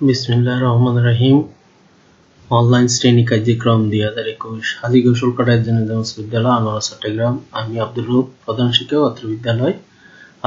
বিসমিল্লাহির রহমানির রহিম। অনলাইন শ্রেণী কার্যক্রম 2021 হাজী গোসল করার জন্য বিদ্যালয় আনোয়ারা চট্টগ্রাম। আমি আব্দুল রূপ, প্রধান শিক্ষক অত্র বিদ্যালয়।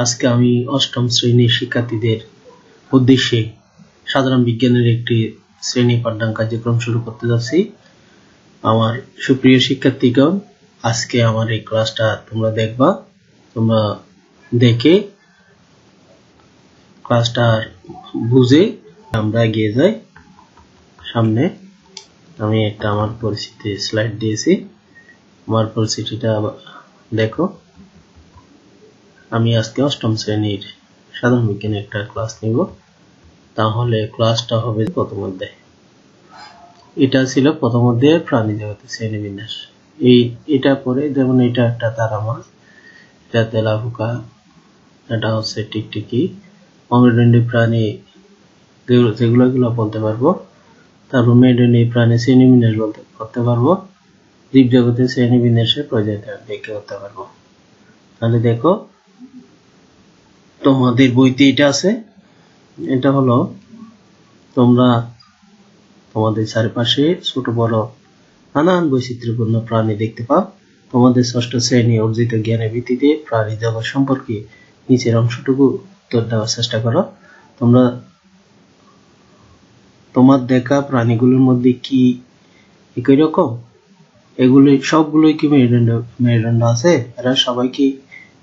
আজকে আমি অষ্টম শ্রেণীর শিক্ষার্থীদের উদ্দেশ্যে সাধারণ বিজ্ঞানের একটি শ্রেণী পাঠদান কার্যক্রম শুরু করতে যাচ্ছি। আমার সুপ্রিয় শিক্ষার্থীগণ, আজকে আমার এই ক্লাসটা তোমরা দেখবা। তোমরা দেখে ক্লাসটা বুঝে আমরা এগিয়ে যাই সামনে। আমি একটা আমার পরিচিতি স্লাইড দিয়েছি, আমার পরিচিতিটা দেখো। আমি আজকে অষ্টম শ্রেণীর সাধারণ বিজ্ঞানের একটা ক্লাস নিব। তাহলে ক্লাসটা হবে প্রথম অধ্যায়। এটা ছিল প্রথম অধ্যায়ের প্রাণী জগতের শ্রেণীবিন্যাস। এটা পরে, যেমন এটা একটা তারা মাছ, এটা তেলাপোকা, এটা হচ্ছে টিকটিকি, অমেরুদণ্ডী প্রাণী যেগুলো বলতে পারবো। তারপর মেরুদণ্ডী প্রাণী শ্রেণীবিন্যাস করতে পারবো। জীবজগতের শ্রেণীবিন্যাসের প্রজাতি ব্যাখ্যা করতে পারবো। তাহলে দেখো, তোমাদের বইতে এটা আছে। এটা হলো, তোমরা তোমাদের চারপাশে ছোট বড় নানান বৈচিত্র্যপূর্ণ প্রাণী দেখতে পাও। তোমাদের ষষ্ঠ শ্রেণী অর্জিত জ্ঞানের ভিত্তিতে প্রাণী জগৎ সম্পর্কে নিচের অংশটুকু উত্তর দেওয়ার চেষ্টা করো। তোমার দেখা প্রাণীগুলোর মধ্যে কি একই রকম? এগুলি সবগুলোই কি মেরুদণ্ড আছে? এরা সবাই কি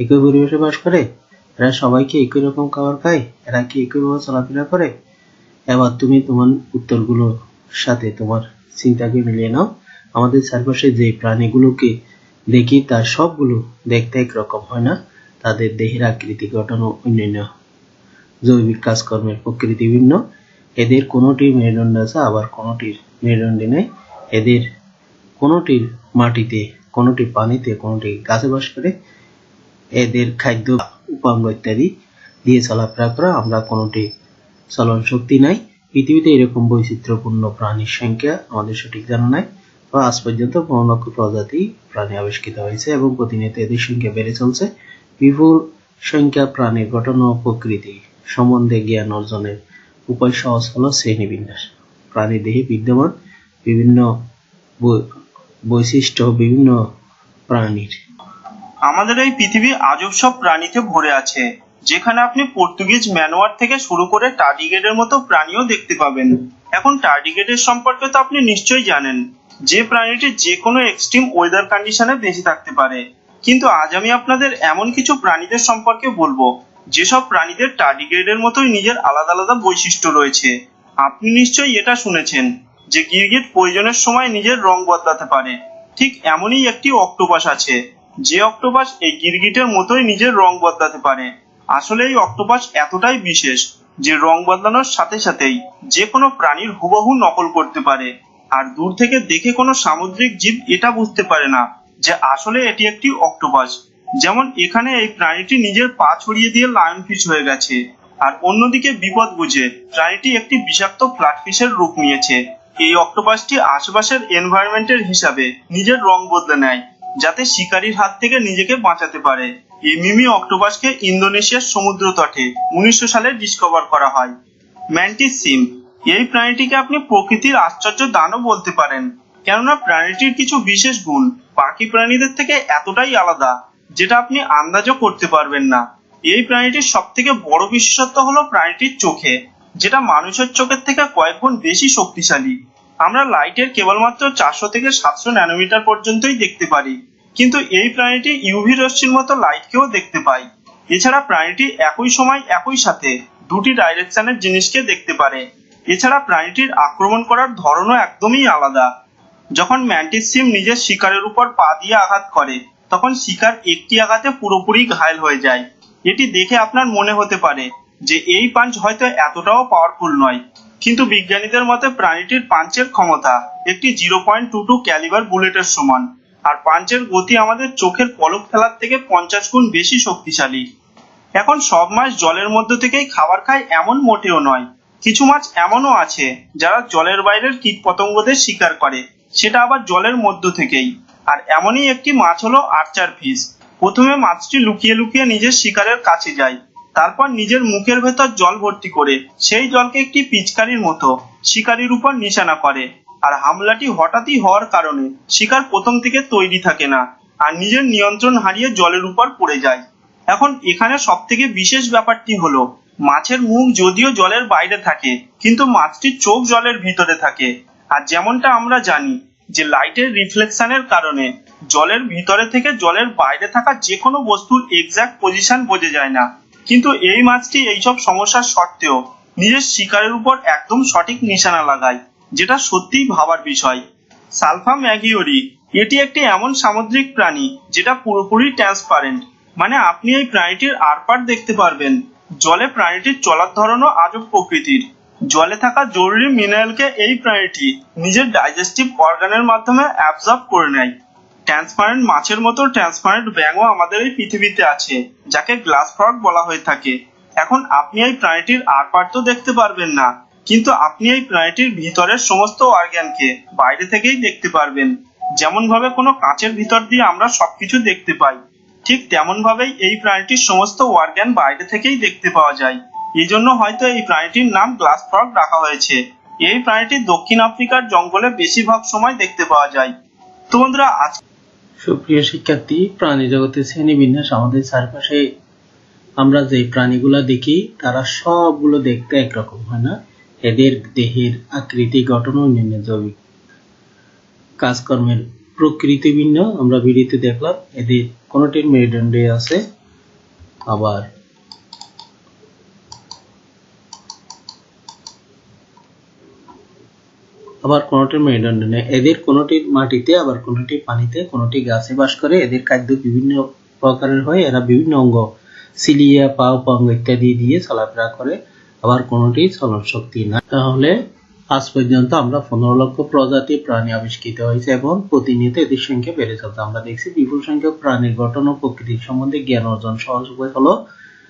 একই পরিবেশে বাস করে? এরা সবাই কি একই রকম খাবার খায়? এরা কি একইভাবে চলাফেরা করে? এবার তুমি তোমার উত্তরগুলোর সাথে তোমার চিন্তাকে মিলিয়ে নাও। আমাদের চারপাশে যে প্রাণীগুলোকে দেখি তার সবগুলো দেখতে একরকম হয় না। তাদের দেহের আকৃতি, গঠন ও অন্যান্য জৈবিক কাজকর্মের প্রকৃতি ভিন্ন। এদের কোনোটির মেরুদণ্ড আছে, আবার কোনোটির মেরুদণ্ড নেই। এদের কোনোটির মাটিতে, কোনোটি পানিতে, কোনোটি গাছে বাস করে। এদের খাদ্য, উপাঙ্গ ইত্যাদি দিয়ে চলাফেরা করে। আমরা কোনোটি চলন শক্তি নাই। পৃথিবীতে এরকম বৈচিত্র্যপূর্ণ প্রাণীর সংখ্যা আমাদের সঠিক জানা নাই। আজ পর্যন্ত 15 লক্ষ প্রজাতি প্রাণী আবিষ্কৃত হয়েছে এবং প্রতিনিয়ত এদের সংখ্যা বেড়ে চলছে। বিপুল সংখ্যা প্রাণীর গঠন ও প্রকৃতি সম্বন্ধে জ্ঞান অর্জনের উপায় সহজ হলো শ্রেণীবিন্যাস। প্রাণী দেহে বিদ্যমান বিভিন্ন বৈশিষ্ট্য বিভিন্ন প্রাণীর। আমাদের এই পৃথিবী আজব সব প্রাণীতে ভরে আছে, যেখানে আপনি পর্তুগিজ ম্যানোয়ার থেকে শুরু করে টার্ডিগ্রেডের মতো প্রাণীও দেখতে পাবেন। এখন টার্ডিগ্রেডের সম্পর্কে তো আপনি নিশ্চয়ই জানেন, যে প্রাণীটি যে কোনো এক্সট্রিম ওয়েদার কন্ডিশনে বেঁচে থাকতে পারে। কিন্তু আজ আমি আপনাদের এমন কিছু প্রাণীদের সম্পর্কে বলবো যেসব প্রাণীদের টার্ডিগ্রেডের মতোই নিজের আলাদা আলাদা বৈশিষ্ট্য রয়েছে। আপনি নিশ্চয়ই এটা শুনেছেন যে গিরগিট প্রয়োজনের সময় নিজের রং বদলাতে পারে। ঠিক এমনই একটি অক্টোপাস আছে, যে অক্টোপাস এই গিরগিটের মতোই নিজের রং বদলাতে পারে। আসলে এই অক্টোপাস এতটাই বিশেষ যে রং বদলানোর সাথে সাথেই যে কোনো প্রাণীর হুবহু নকল করতে পারে। আর দূর থেকে দেখে কোনো সামুদ্রিক জীব এটা বুঝতে পারে না যে আসলে এটি একটি অক্টোপাস। যেমন এখানে এই প্রাণীটি নিজের পা ছড়িয়ে দিয়ে লায়নফিশ হয়ে গেছে, আর অন্যদিকে বিপদ বুঝে প্রাণীটি একটি বিষাক্ত ফ্ল্যাটফিশের রূপ নিয়েছে। এই অক্টোপাসটি আশেপাশের এনভায়রনমেন্টের হিসাবে নিজের রং বদলে নেয়, যাতে শিকারীর হাত থেকে নিজেকে বাঁচাতে পারে। এই মিমি অক্টোপাসকে ইন্দোনেশিয়ার সমুদ্র তটে 1900 সালে ডিসকভার করা হয়। ম্যান্টিস সিম, এই প্রাণীটিকে আপনি প্রকৃতির আশ্চর্য দানও বলতে পারেন, কেননা প্রাণীটির কিছু বিশেষ গুণ বাকি প্রাণীদের থেকে এতটাই আলাদা যেটা আপনি আন্দাজও করতে পারবেন না। এই প্রাণীটির সব থেকে বড় বিশেষত্ব হলো প্রাণীটির চোখে, যেটা মানুষের চোখের থেকে কয়েক গুণ বেশি শক্তিশালী। আমরা লাইটের কেবলমাত্র 400 থেকে 700 ন্যানোমিটার পর্যন্তই দেখতে পারি, কিন্তু এই প্রাণীটি ইউভি রশ্মির মতো লাইটকেও দেখতে পায়। এছাড়া প্রাণীটি একই সময় একই সাথে দুটি ডাইরেকশনের জিনিসকে দেখতে পারে। এছাড়া প্রাণীটির আক্রমণ করার ধরনও একদমই আলাদা। যখন ম্যান্টিস সিম নিজের শিকারের উপর পা দিয়ে আঘাত করে, তখন শিকার একটি আঘাতে পুরোপুরি ঘায়েল হয়ে যায়। এটি দেখে আপনার মনে হতে পারে যে এই পাঞ্চ হয়তো এতটাও পাওয়ারফুল নয়, কিন্তু বিজ্ঞানীদের মতে প্রাণীটির পাঞ্চের ক্ষমতা একটি 0.22 ক্যালিবার বুলেটের সমান, আর পাঞ্চের গতি আমাদের চোখের পলক ফেলার থেকে 50 গুণ বেশি শক্তিশালী। এখন সব মাছ জলের মধ্য থেকেই খাবার খায় এমন মোটেও নয়। কিছু মাছ এমনও আছে যারা জলের বাইরের কীটপতঙ্গদের শিকার করে, সেটা আবার জলের মধ্য থেকেই। আর এমনই একটি মাছ হলো আর্চার ফিশ। প্রথমে মাছটি লুকিয়ে লুকিয়ে নিজের শিকারের কাছে যায়, তারপর নিজের মুখের ভেতর জল ভর্তি করে সেই জলকে একটি পিচকারির মতো শিকারীর উপর নিশানা করে। আর হামলাটি হঠাৎই হওয়ার কারণে শিকার প্রথম থেকে তৈরি থাকে না আর নিজের নিয়ন্ত্রণ হারিয়ে জলের উপর পড়ে যায়। এখন এখানে সব থেকে বিশেষ ব্যাপারটি হলো মাছের মুখ যদিও জলের বাইরে থাকে কিন্তু মাছটির চোখ জলের ভিতরে থাকে। আর যেমনটা আমরা জানি যে লাইটের রিফ্লেকশনের কারণে জলের ভিতরে থেকে জলের বাইরে থাকা যে কোনো বস্তুর এক্সাক্ট পজিশন বোঝা যায় না, কিন্তু এই মাছটি এইসব সমস্যার সত্ত্বেও নিজের শিকারের উপর একদম সঠিক নিশানা লাগায়, যেটা সত্যিই ভাবার বিষয়। সালফা ম্যাগিওরি এটি একটি এমন সামুদ্রিক প্রাণী যেটা পুরোপুরি ট্রান্সপারেন্ট, মানে আপনি এই প্রাণীটির আরপার দেখতে পারবেন। জলে প্রাণীটির চলার ধরনও আজব প্রকৃতির। জলে থাকা জরুরি মিনারেলকে এই প্রাণীটি নিজের ডাইজেস্টিভ অর্গানের মাধ্যমে অ্যাবজর্ব করে নেয়। ট্রান্সপারেন্ট মাছের মতো ট্রান্সপারেন্ট ব্যাঙও আমাদের এই পৃথিবীতে আছে, যাকে গ্লাস ফ্রগ বলা হয়ে থাকে। এখন আপনি এই প্রাণীটির আরপার তো দেখতে পারবেন না, কিন্তু আপনি এই প্রাণীটির ভিতরের সমস্ত অর্গানকে বাইরে থেকেই দেখতে পারবেন। যেমন ভাবে কোনো কাঁচের ভিতর দিয়ে আমরা সবকিছু দেখতে পাই, ঠিক তেমন ভাবেই এই প্রাণীটির সমস্ত অর্গান বাইরে থেকেই দেখতে পাওয়া যায়। এই জন্য হয়তো এই প্রাণীটির নাম গ্লাস ফ্রগ রাখা হয়েছে। এই প্রাণীটি দক্ষিণ আফ্রিকার জঙ্গলে বেশিরভাগ সময় দেখতে পাওয়া যায়। তো বন্ধুরা, সুপ্রিয় শিক্ষার্থী, প্রাণী জগতের শ্রেণীবিন্যাস আমাদের চারপাশে আমরা যে প্রাণীগুলা দেখি তারা সবগুলো দেখতে একরকম হয় না। এদের দেহের আকৃতি, গঠন ও অন্যান্য জৈবিক কাজকর্মের প্রকৃতি ভিন্ন। আমরা ভিডিওতে দেখলাম এদের কোনটির মেরুদণ্ডে আছে, আবার কোনটির মেরুদণ্ডে নেই। এদের কোনটির মাটিতে, আবার কোনটি পানিতে, কোনটি গাছে বাস করে। এদের খাদ্য বিভিন্ন প্রকারের হয়। এরা বিভিন্ন অঙ্গ, সিলিয়া, পা, অঙ্গ ইত্যাদি দিয়ে চলাফেরা করে। আবার কোনটি চলন শক্তি না। তাহলে আজ পর্যন্ত আমরা 15 লক্ষ প্রজাতির প্রাণী আবিষ্কৃত হয়েছে এবং প্রতিনিয়ত এদের সংখ্যা বেড়ে চলছে। আমরা দেখছি বিপুল সংখ্যক প্রাণীর গঠন ও প্রকৃতি সম্বন্ধে জ্ঞান অর্জন সহজ উপায় হলো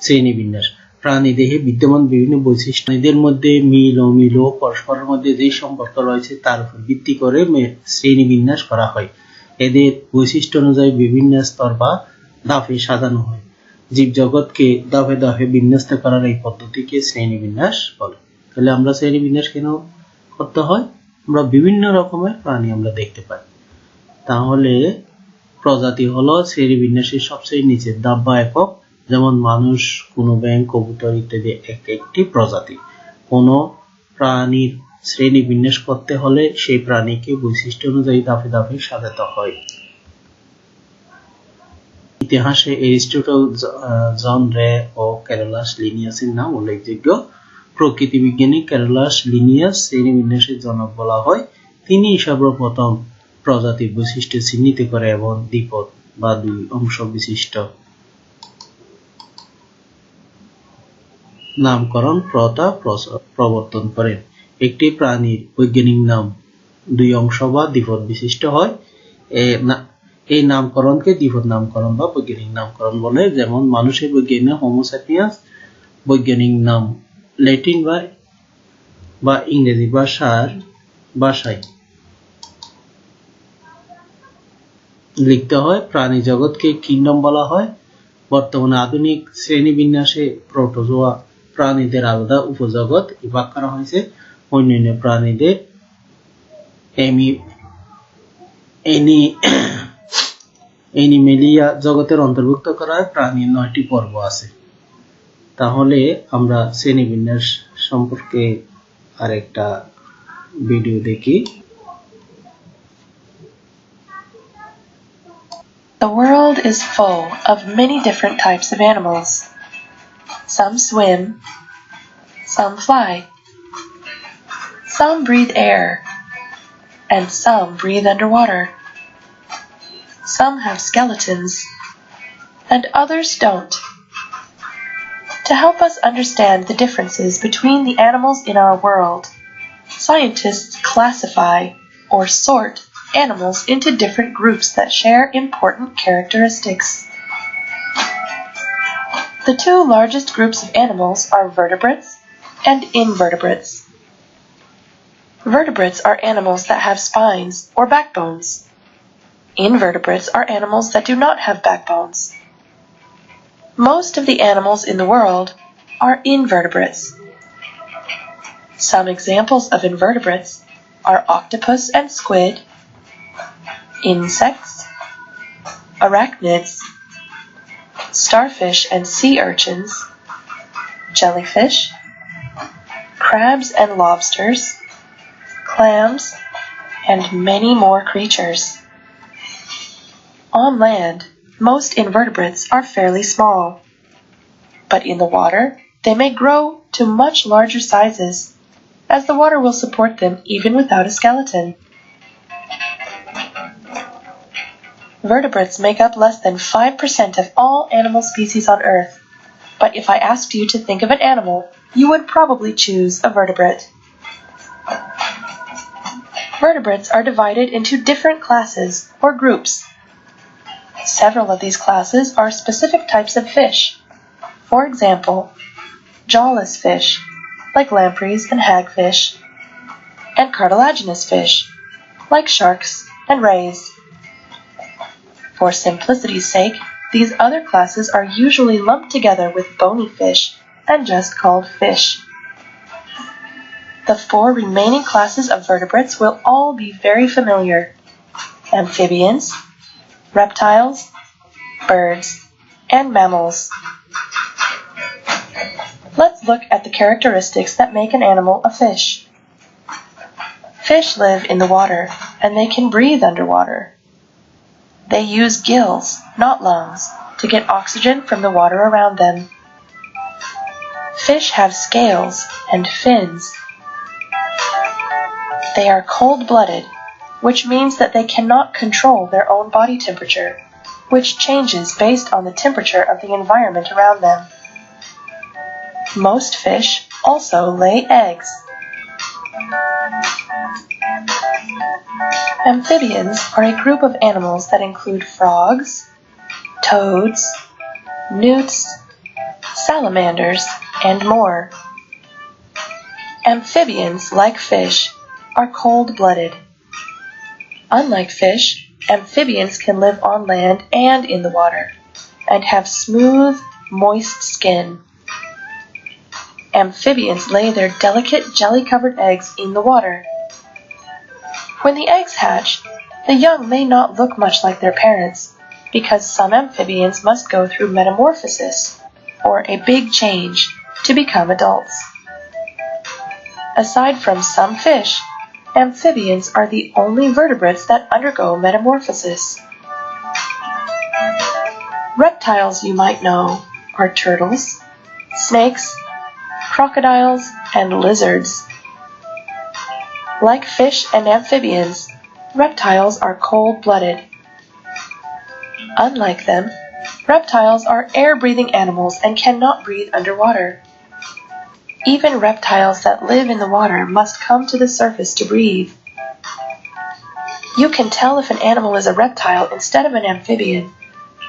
শ্রেণীবিন্যাস। প্রাণী দেহে বিদ্যমান বিভিন্ন বৈশিষ্ট্য, এদের মধ্যে মিল অমিল ও পরস্পরের মধ্যে যে সম্পর্ক রয়েছে তার উপর ভিত্তি করে শ্রেণীবিন্যাস করা হয়। এদের বৈশিষ্ট্য অনুযায়ী বিভিন্ন স্তর বা ধাপে সাজানো হয়। জীবজগৎকে ধাপে ধাপে বিন্যস্ত করার এই পদ্ধতিকে শ্রেণীবিন্যাস বলে। তাহলে আমরা শ্রেণীবিন্যাস কেন করতে হয়? আমরা বিভিন্ন রকমের প্রাণী আমরা দেখতে পাই। তাহলে প্রজাতি হলো শ্রেণীবিন্যাসের সবচেয়ে নিচের ধাপ বা একক। যেমন মানুষ, কোনো ব্যাঙ, কবুতর ইত্যাদি এক একটি প্রজাতি। কোনো প্রাণীর শ্রেণীবিন্যাস করতে হলে সেই প্রাণীকে বৈশিষ্ট্য অনুযায়ী ধাপে ধাপে সাজাতে হয়। ইতিহাসে এরিস্টটল, জন রে ও ক্যারোলাস লিনিয়াসের নাম উল্লেখযোগ্য। প্রকৃতি বিজ্ঞানী ক্যারোলাস লিনিয়াস শ্রেণীবিন্যাসের জনক বলা হয়। তিনি সর্বপ্রথম প্রজাতির বৈশিষ্ট্য চিহ্নিত করে এবং দ্বিপদ বা দুই অংশ বিশিষ্ট নামকরণ প্রথা প্রবর্তন করেন। একটি প্রাণীর বৈজ্ঞানিক নাম দুই অংশ বা দ্বিপদ বিশিষ্ট হয়। এই নামকরণকে দ্বিপদ নামকরণ বা বৈজ্ঞানিক নামকরণ বলে। যেমন মানুষের বৈজ্ঞানিক নাম হোমো স্যাপিয়েন্স, বৈজ্ঞানিক নাম ল্যাটিন বা ইংরেজি ভাষায় লিখতে হয়। প্রাণী জগৎকে কিংডম বলা হয়। বর্তমানে আধুনিক শ্রেণীবিন্যাসে প্রোটোজোয়া প্রাণীদের আলাদা উপজগৎ ভাগ করা হয়েছে। অন্যান্য প্রাণীদের অ্যানিমেলিয়া জগতের অন্তর্ভুক্ত করা হয়। প্রাণীর 9টি পর্ব আছে। তাহলে আমরা শ্রেণীবিন্যাস সম্পর্কে আরেকটা ভিডিও দেখি। The world is full of many different types of animals. Some swim, some fly, some breathe air, and some breathe underwater. Some have skeletons, and others don't. To help us understand the differences between the animals in our world, scientists classify or sort animals into different groups that share important characteristics. The two largest groups of animals are vertebrates and invertebrates. Vertebrates are animals that have spines or backbones. Invertebrates are animals that do not have backbones. Most of the animals in the world are invertebrates. Some examples of invertebrates are octopus and squid, insects, arachnids, starfish and sea urchins, jellyfish, crabs and lobsters, clams, and many more creatures. On land, most invertebrates are fairly small, but in the water, they may grow to much larger sizes, as the water will support them even without a skeleton. Vertebrates make up less than 5% of all animal species on Earth, but if I asked you to think of an animal, you would probably choose a vertebrate. Vertebrates are divided into different classes or groups. Several of these classes are specific types of fish. For example, jawless fish, like lampreys and hagfish, and cartilaginous fish, like sharks and rays. For simplicity's sake, these other classes are usually lumped together with bony fish and just called fish. The 4 remaining classes of vertebrates will all be very familiar: amphibians, reptiles, birds, and mammals. Let's look at the characteristics that make an animal a fish. Fish live in the water, and they can breathe underwater. They use gills, not lungs, to get oxygen from the water around them. Fish have scales and fins. They are cold-blooded, which means that they cannot control their own body temperature, which changes based on the temperature of the environment around them. Most fish also lay eggs. Amphibians are a group of animals that include frogs, toads, newts, salamanders, and more. Amphibians, like fish, are cold-blooded. Unlike fish, amphibians can live on land and in the water, and have smooth, moist skin. Amphibians lay their delicate jelly-covered eggs in the water. When the eggs hatch, the young may not look much like their parents, because some amphibians must go through metamorphosis, or a big change, to become adults. Aside from some fish, amphibians are the only vertebrates that undergo metamorphosis. Reptiles you might know are turtles, snakes, crocodiles, and lizards. Like fish and amphibians, reptiles are cold-blooded. Unlike them, reptiles are air-breathing animals and cannot breathe underwater. Even reptiles that live in the water must come to the surface to breathe. You can tell if an animal is a reptile instead of an amphibian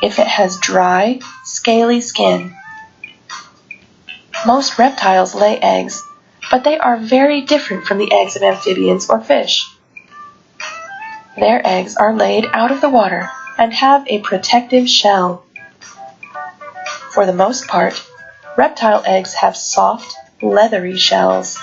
if it has dry, scaly skin. Most reptiles lay eggs, but they are very different from the eggs of amphibians or fish. Their eggs are laid out of the water and have a protective shell. For the most part, reptile eggs have soft, leathery shells.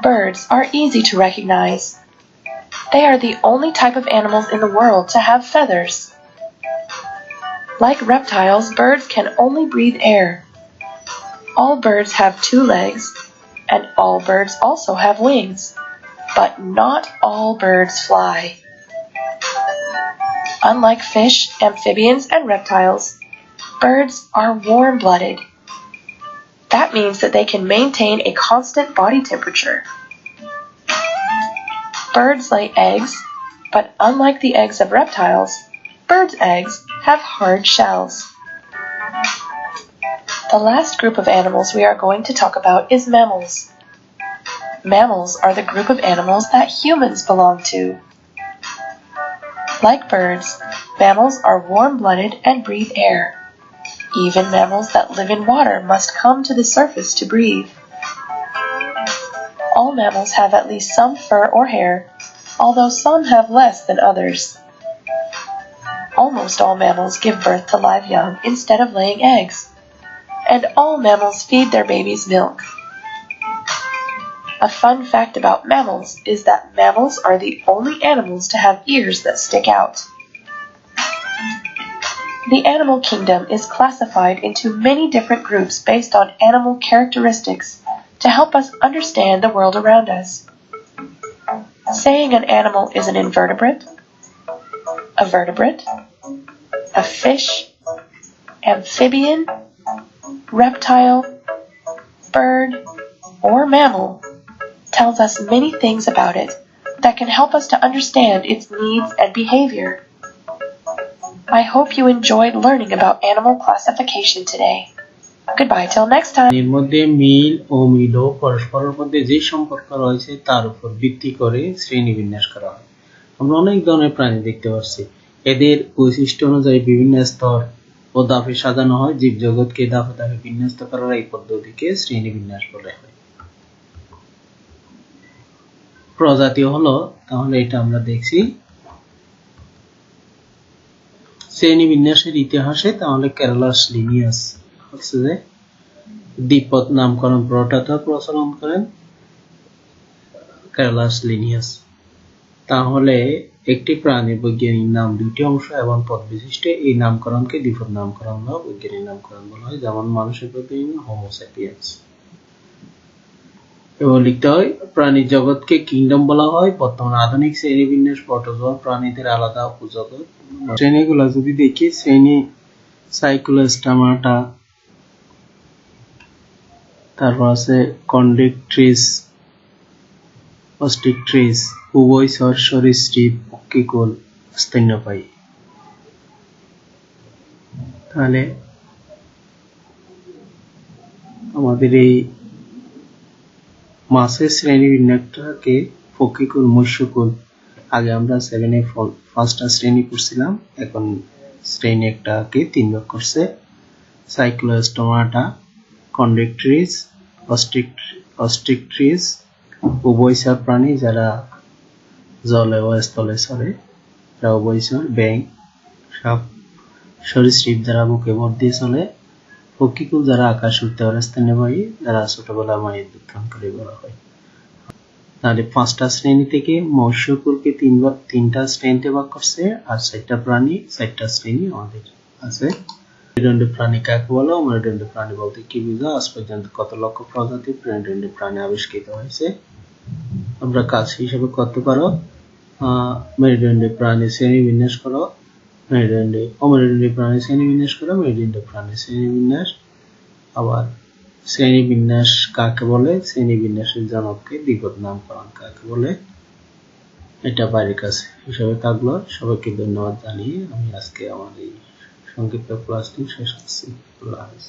Birds are easy to recognize. They are the only type of animals in the world to have feathers. Like reptiles, birds can only breathe air. All birds have 2 legs, and all birds also have wings, but not all birds fly. Unlike fish, amphibians, and reptiles, birds are warm-blooded. That means that they can maintain a constant body temperature. Birds lay eggs, but unlike the eggs of reptiles, birds' eggs have hard shells. The last group of animals we are going to talk about is mammals. Mammals are the group of animals that humans belong to. Like birds, mammals are warm-blooded and breathe air. Even mammals that live in water must come to the surface to breathe. All mammals have at least some fur or hair, although some have less than others. All almost all mammals give birth to live young instead of laying eggs. And all mammals feed their babies milk. A fun fact about mammals is that mammals are the only animals to have ears that stick out. The animal kingdom is classified into many different groups based on animal characteristics to help us understand the world around us. Saying an animal is an invertebrate, a vertebrate, a fish, amphibian, reptile, bird, or mammal tells us many things about it that can help us to understand its needs and behavior. I hope you enjoyed learning about animal classification today. Goodbye till next time. এর মধ্যে মিল ও মিল ও পরস্পরের মধ্যে যে সম্পর্ক রয়েছে তার উপর ভিত্তি করে শ্রেণীবিন্যাস করা হয়। আমরা অনেক ধরনের প্রাণী দেখতে পাচ্ছি, এদের বৈশিষ্ট্য অনুযায়ী বিভিন্ন স্তর ও ধাপে সাজানো হয়। জীবজগৎকে ধাপে ধাপে বিন্যস্ত করার এই পদ্ধতিকে শ্রেণীবিন্যাস বলা হয়। প্রজাতি হলো, তাহলে এটা আমরা দেখছি শ্রেণীবিন্যাসের ইতিহাসে, তাহলে কেরালাস লিনিয়াস হচ্ছে যে দ্বিপদ নামকরণ প্রথাটা প্রচলন করেন কেরালাস লিনিয়াস। তাহলে একটি প্রাণীর বৈজ্ঞানিক নাম দুটি অংশ এবং পদ বিশিষ্ট, এই নামকরণকে দ্বিপদ নামকরণ বা বৈজ্ঞানিক নামকরণ বলা হয়, যেমন মানুষের প্রতি হোমো স্যাপিয়েন্স। এবং লিখতে হয় প্রাণী জগৎকে কিংডম বলা হয়। বর্তমান আধুনিক শ্রেণীবিন্যাস প্রোটোজোয়া প্রাণীদের আলাদা উপজগৎ। শ্রেণীগুলো যদি দেখি, শ্রেণী সাইক্লোস্টামাটা, তারপর আছে কন্ডেক্ট্রিস, অস্টিকট্রিস, উভয়চর, সরীসৃপ, পক্ষীকুল, স্তন্যপায়ী। তাহলে আমাদের এই মাছের শ্রেণীবিন্যাসটাকে পক্ষীকুল, মৎস্যকুল, আগে আমরা 7 এ ফার্স্টটা শ্রেণী পড়ছিলাম, এখন শ্রেণী একটাকে 3 ভাগ করছে। সাইক্লোস্টোমাটা, কন্ডেক্ট্রিস, অস্টিকট্রিস, উভয়চর প্রাণী যারা জলে ও স্থলে চলে, তারা উভয়চর, ব্যাঙ, সাপ, সরীসৃপ যারা বুকে ভর দিয়ে চলে, পক্ষীকুল যারা আকাশ উঠতে পারে, স্তন্যপায়ী যারা ছোটবেলা মায়ের দুধ পান করে বলা হয়। তাহলে 5টা শ্রেণী থেকে মৎস্যকুলকে 3টা শ্রেণীতে ভাগ করছে, আর 4টা প্রাণী, 4টা শ্রেণী আমাদের আছে। মেরুদণ্ডী প্রাণী কাকে বলে? মেরুদণ্ডী প্রাণী বলতে কি বোঝায়? আজ পর্যন্ত কত লক্ষ প্রজাতির মেরুদণ্ডী প্রাণী আবিষ্কৃত হয়েছে, আমরা কাজ হিসেবে করতে পারো। মেরুদণ্ডী প্রাণী শ্রেণীবিন্যাস করো, অমেরুদণ্ডী প্রাণী শ্রেণীবিন্যাস করো, মেরুদণ্ডী প্রাণী শ্রেণীবিন্যাস। আবার শ্রেণীবিন্যাস কাকে বলে, শ্রেণীবিন্যাসের জনককে দ্বিপদ নামকরণ কাকে বলে, এটা বাইরের কাছে হিসাবে থাকলো। সবাইকে ধন্যবাদ জানিয়ে আমি আজকে আমার এই সংক্ষিপ্ত ক্লাসটি শেষ করছি। আল্লাহ হাফেজ।